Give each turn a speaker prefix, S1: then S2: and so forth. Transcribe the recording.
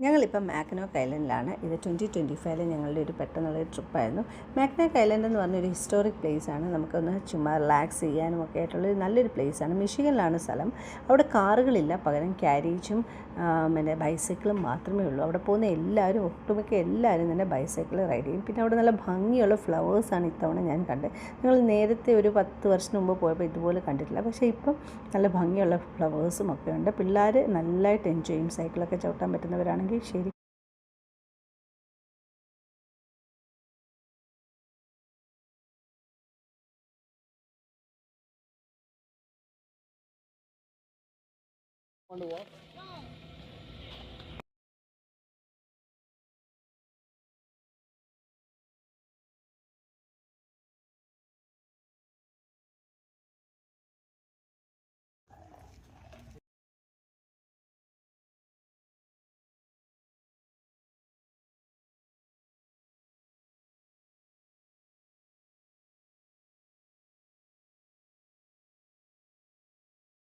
S1: ഞങ്ങളിപ്പം മാക്കനോക്ക് ഐലൻഡിലാണ്. ഇത് 2025 ഞങ്ങളുടെ ഒരു പെട്ടെന്നുള്ളൊരു ട്രിപ്പായിരുന്നു. മാക്കനോക്ക് ഐലൻഡ് എന്ന് പറഞ്ഞൊരു ഹിസ്റ്റോറിക് പ്ലേസാണ്. നമുക്കൊന്ന് ചുമ്മാ റിലാക്സ് ചെയ്യാനും ഒക്കെ ആയിട്ടുള്ളൊരു നല്ലൊരു പ്ലേസാണ്. മിഷിഗനിലാണ് സ്ഥലം. അവിടെ കാറുകളില്ല, പകരം ക്യാരേജും പിന്നെ ബൈസൈക്കിളും മാത്രമേ ഉള്ളൂ. അവിടെ പോകുന്ന എല്ലാവരും, ഒട്ടുമിക്ക എല്ലാവരും തന്നെ ബൈസൈക്കിൾ റൈഡ് ചെയ്യും. പിന്നെ അവിടെ നല്ല ഭംഗിയുള്ള ഫ്ലവേഴ്സാണ് ഇത്തവണ ഞാൻ കണ്ടത്. ഞങ്ങൾ നേരത്തെ ഒരു 10 വർഷം മുമ്പ് പോയപ്പോൾ ഇതുപോലെ കണ്ടിട്ടില്ല. പക്ഷേ ഇപ്പം നല്ല ഭംഗിയുള്ള ഫ്ലവേഴ്സും ഒക്കെ ഉണ്ട്. പിള്ളേർ നല്ലതായിട്ട് എൻജോയ് ചെയ്യും. സൈക്കിളൊക്കെ ചവിട്ടാൻ പറ്റുന്നവരാണെങ്കിൽ ശരി.